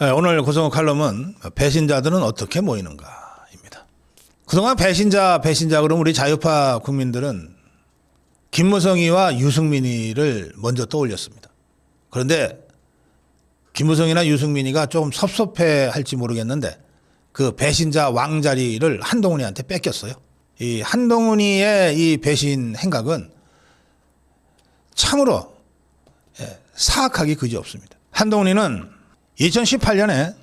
네, 오늘 구성호 칼럼은 배신자들은 어떻게 모이는가입니다. 그동안 배신자 그러면 우리 자유파 국민들은 김무성이와 유승민이를 먼저 떠올렸습니다. 그런데 김무성이나 유승민이가 조금 섭섭해 할지 모르겠는데 그 배신자 왕자리를 한동훈이한테 뺏겼어요. 이 한동훈이의 이 배신 행각은 참으로 사악하기 그지없습니다. 한동훈이는 2018년에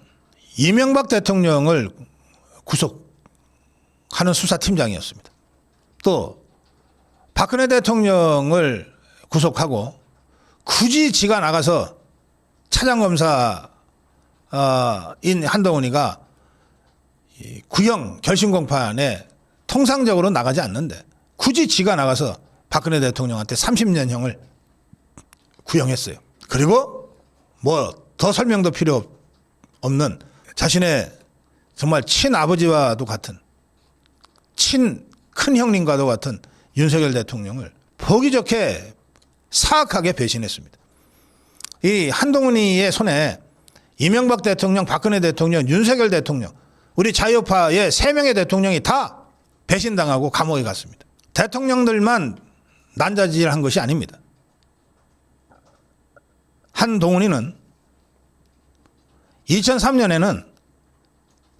이명박 대통령을 구속하는 수사팀장이었습니다. 또 박근혜 대통령을 구속하고 굳이 지가 나가서 차장검사인 한동훈이가 구형 결심공판에 통상적으로 나가지 않는데 굳이 지가 나가서 박근혜 대통령한테 30년형을 구형했어요. 그리고 뭐 더 설명도 필요 없는 자신의 정말 친아버지와도 같은 큰 형님과도 같은 윤석열 대통령을 보기 좋게 사악하게 배신했습니다. 이 한동훈이의 손에 이명박 대통령, 박근혜 대통령, 윤석열 대통령, 우리 자유파의 3명의 대통령이 다 배신당하고 감옥에 갔습니다. 대통령들만 난자질한 것이 아닙니다. 한동훈이는 2003년에는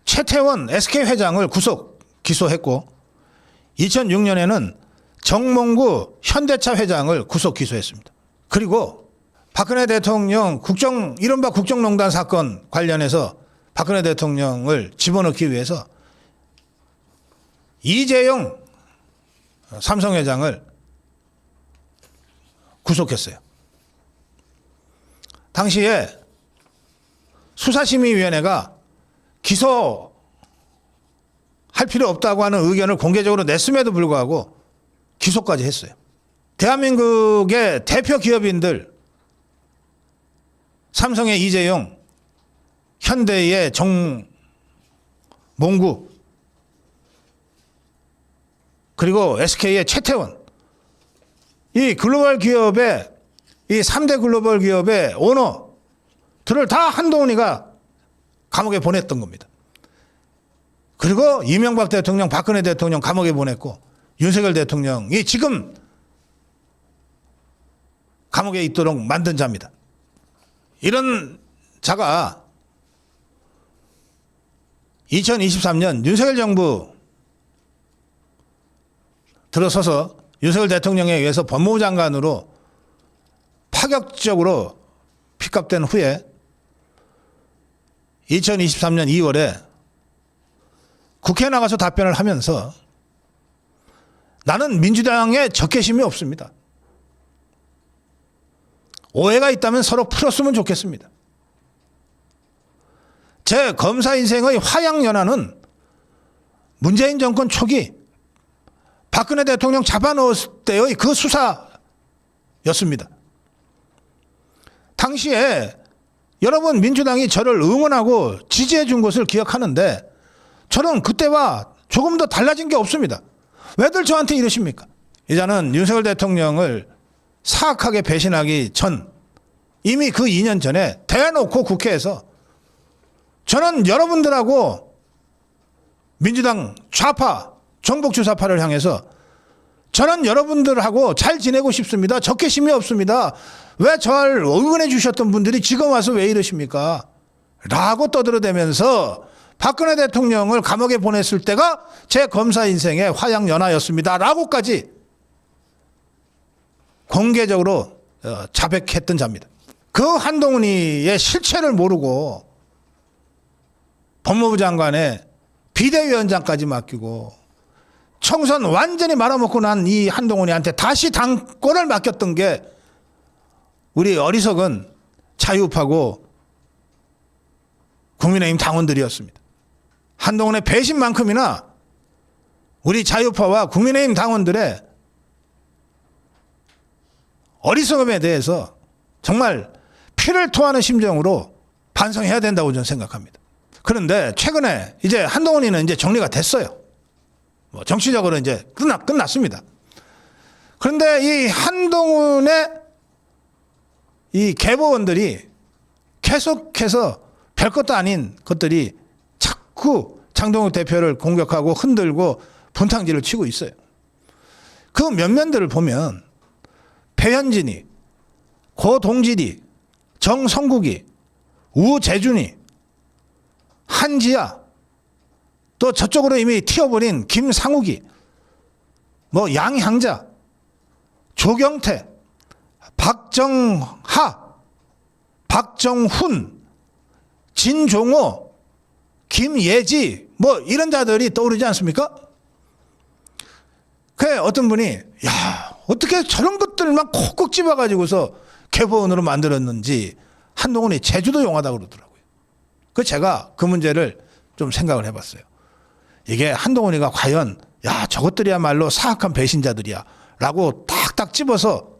최태원 SK회장을 구속 기소했고 2006년에는 정몽구 현대차 회장을 구속 기소했습니다. 그리고 박근혜 대통령 이른바 국정농단 사건 관련해서 박근혜 대통령을 집어넣기 위해서 이재용 삼성 회장을 구속했어요. 당시에 수사심의위원회가 기소할 필요 없다고 하는 의견을 공개적으로 냈음에도 불구하고 기소까지 했어요. 대한민국의 대표 기업인들 삼성의 이재용, 현대의 정몽구, 그리고 SK의 최태원, 이 글로벌 기업의 이 3대 글로벌 기업의 오너들을 다 한동훈이가 감옥에 보냈던 겁니다. 그리고 이명박 대통령, 박근혜 대통령 감옥에 보냈고 윤석열 대통령이 지금 감옥에 있도록 만든 자입니다. 이런 자가 2023년 윤석열 정부 들어서서 윤석열 대통령에 의해서 법무부 장관으로 파격적으로 픽업된 후에 2023년 2월에 국회에 나가서 답변을 하면서 나는 민주당에 적개심이 없습니다. 오해가 있다면 서로 풀었으면 좋겠습니다. 제 검사 인생의 화양연화는 문재인 정권 초기 박근혜 대통령 잡아넣었을 때의 그 수사였습니다. 당시에 여러분 민주당이 저를 응원하고 지지해 준 것을 기억하는데 저는 그때와 조금 더 달라진 게 없습니다. 왜들 저한테 이러십니까? 이제는 윤석열 대통령을 사악하게 배신하기 전 이미 그 2년 전에 대놓고 국회에서 저는 여러분들하고 민주당 좌파, 정복주사파를 향해서 저는 여러분들하고 잘 지내고 싶습니다. 적개심이 없습니다. 왜 저를 응원해 주셨던 분들이 지금 와서 왜 이러십니까? 라고 떠들어대면서 박근혜 대통령을 감옥에 보냈을 때가 제 검사 인생의 화양연화였습니다. 라고까지 공개적으로 자백했던 자입니다. 그 한동훈이의 실체를 모르고 법무부 장관의 비대위원장까지 맡기고 총선 완전히 말아먹고 난 이 한동훈이한테 다시 당권을 맡겼던 게 우리 어리석은 자유파고 국민의힘 당원들이었습니다. 한동훈의 배신만큼이나 우리 자유파와 국민의힘 당원들의 어리석음에 대해서 정말 피를 토하는 심정으로 반성해야 된다고 저는 생각합니다. 그런데 최근에 이제 한동훈이는 이제 정리가 됐어요. 뭐 정치적으로 이제 끝났습니다. 그런데 이 한동훈의 이 계보원들이 계속해서 별 것도 아닌 것들이 자꾸 장동혁 대표를 공격하고 흔들고 분탕질을 치고 있어요. 그 면면들을 보면 배현진이, 고동질이, 정성국이, 우재준이, 한지아, 또 저쪽으로 이미 튀어버린 김상욱이, 뭐 양향자, 조경태, 박정하, 박정훈, 진종호, 김예지, 뭐 이런 자들이 떠오르지 않습니까? 그 어떤 분이 야 어떻게 저런 것들만 콕콕 집어가지고서 개보원으로 만들었는지 한동훈이 제주도 용하다고 그러더라고요. 그 제가 그 문제를 좀 생각을 해봤어요. 이게 한동훈이가 과연 야 저것들이야말로 사악한 배신자들이야 라고 탁탁 집어서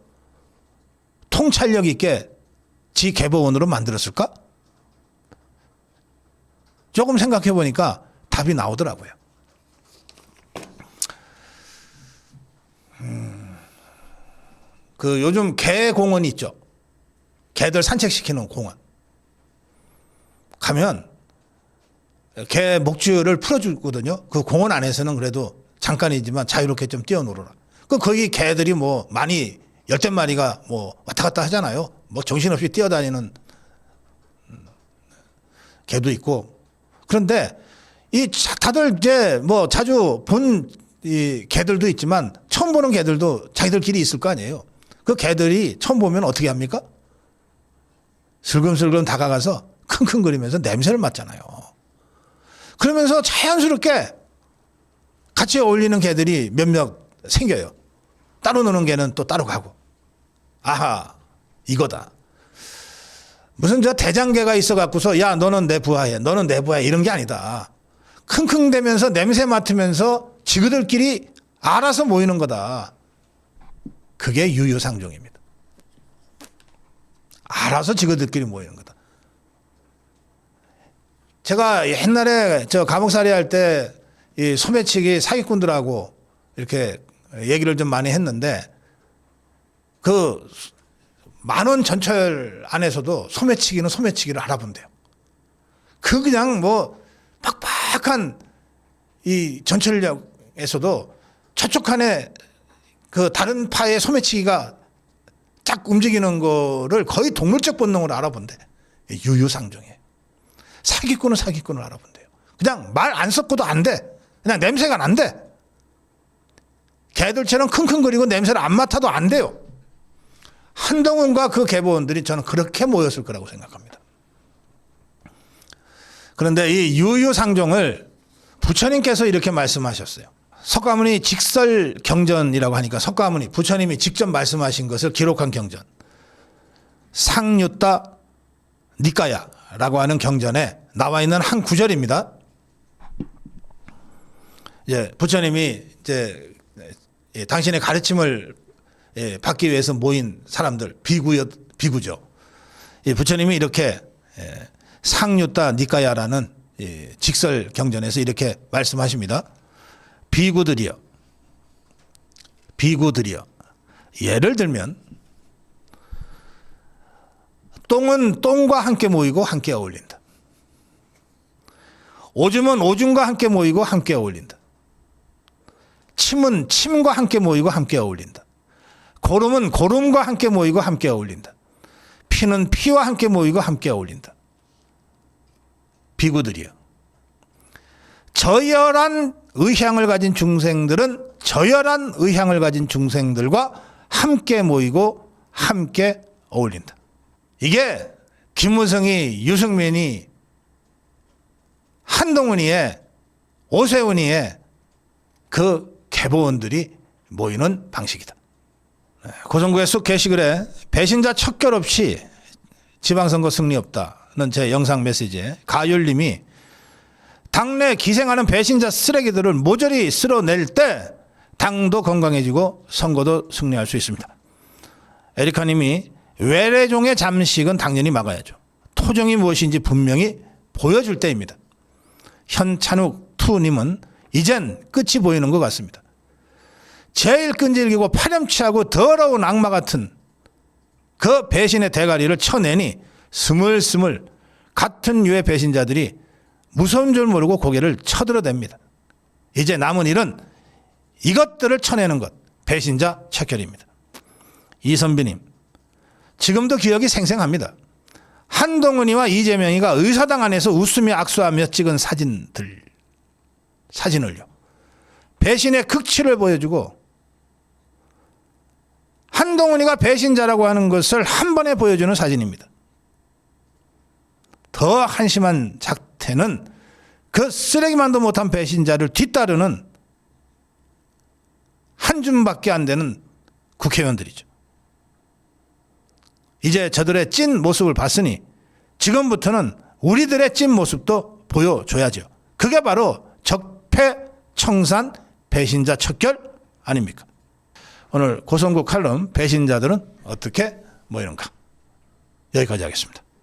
통찰력 있게 지 개보원으로 만들었을까? 조금 생각해 보니까 답이 나오더라고요. 그 요즘 개 공원 있죠. 개들 산책시키는 공원. 가면 개 목줄을 풀어주거든요. 그 공원 안에서는 그래도 잠깐이지만 자유롭게 좀 뛰어놀아라. 그 거기 개들이 뭐 많이 열댓 마리가 뭐 왔다 갔다 하잖아요. 뭐 정신없이 뛰어다니는 개도 있고. 그런데 이 다들 이제 뭐 자주 본 이 개들도 있지만 처음 보는 개들도 자기들끼리 있을 거 아니에요. 그 개들이 처음 보면 어떻게 합니까? 슬금슬금 다가가서 킁킁거리면서 냄새를 맡잖아요. 그러면서 자연스럽게 같이 어울리는 개들이 몇몇 생겨요. 따로 노는 개는 또 따로 가고. 아하, 이거다. 무슨 저 대장개가 있어 갖고서 야 너는 내 부하야, 너는 내 부하야 이런 게 아니다. 킁킁대면서 냄새 맡으면서 지그들끼리 알아서 모이는 거다. 그게 유유상종입니다. 알아서 지그들끼리 모이는 거다. 제가 옛날에 저 감옥살이 할 때 이 소매치기 사기꾼들하고 이렇게 얘기를 좀 많이 했는데 그 만원 전철 안에서도 소매치기는 소매치기를 알아본대요. 그 그냥 뭐 빡빡한 이 전철역에서도 저쪽 칸에 그 다른 파의 소매치기가 쫙 움직이는 거를 거의 동물적 본능으로 알아본대. 유유상종이에요. 사기꾼은 사기꾼을 알아본대요. 그냥 말 안 섞어도 안 돼. 그냥 냄새가 난대. 개들처럼 킁킁거리고 냄새를 안 맡아도 안 돼요. 한동훈과 그 개보원들이 저는 그렇게 모였을 거라고 생각합니다. 그런데 이 유유상종을 부처님께서 이렇게 말씀하셨어요. 석가모니 직설경전이라고 하니까 석가모니 부처님이 직접 말씀하신 것을 기록한 경전 상유따 니까야라고 하는 경전에 나와 있는 한 구절입니다. 부처님이 이제 당신의 가르침을 받기 위해서 모인 사람들 비구죠. 부처님이 이렇게 상유따 니까야라는 직설 경전에서 이렇게 말씀하십니다. 비구들이여 예를 들면 똥은 똥과 함께 모이고 함께 어울린다. 오줌은 오줌과 함께 모이고 함께 어울린다. 침은 침과 함께 모이고 함께 어울린다. 고름은 고름과 함께 모이고 함께 어울린다. 피는 피와 함께 모이고 함께 어울린다. 비구들이여 저열한 의향을 가진 중생들은 저열한 의향을 가진 중생들과 함께 모이고 함께 어울린다. 이게 김무성이, 유승민이, 한동훈이의, 오세훈이의 그 개보원들이 모이는 방식이다. 고성구에 쑥 게시글에 배신자 척결 없이 지방선거 승리 없다는 제 영상 메시지에 가율님이 당내 기생하는 배신자 쓰레기들을 모조리 쓸어낼 때 당도 건강해지고 선거도 승리할 수 있습니다. 에리카님이 외래종의 잠식은 당연히 막아야죠. 토종이 무엇인지 분명히 보여줄 때입니다. 현찬욱 투님은 이젠 끝이 보이는 것 같습니다. 제일 끈질기고 파렴치하고 더러운 악마 같은 그 배신의 대가리를 쳐내니 스물스물 같은 유의 배신자들이 무서운 줄 모르고 고개를 쳐들어댑니다. 이제 남은 일은 이것들을 쳐내는 것, 배신자 척결입니다. 이선비님, 지금도 기억이 생생합니다. 한동훈이와 이재명이가 의사당 안에서 웃으며 악수하며 찍은 사진을요. 배신의 극치를 보여주고 한동훈이가 배신자라고 하는 것을 한 번에 보여주는 사진입니다. 더 한심한 작태는 그 쓰레기만도 못한 배신자를 뒤따르는 한 줌밖에 안 되는 국회의원들이죠. 이제 저들의 찐 모습을 봤으니 지금부터는 우리들의 찐 모습도 보여줘야죠. 그게 바로 적폐청산 배신자 척결 아닙니까? 오늘 고성국 칼럼 배신자들은 어떻게 모이는가? 여기까지 하겠습니다.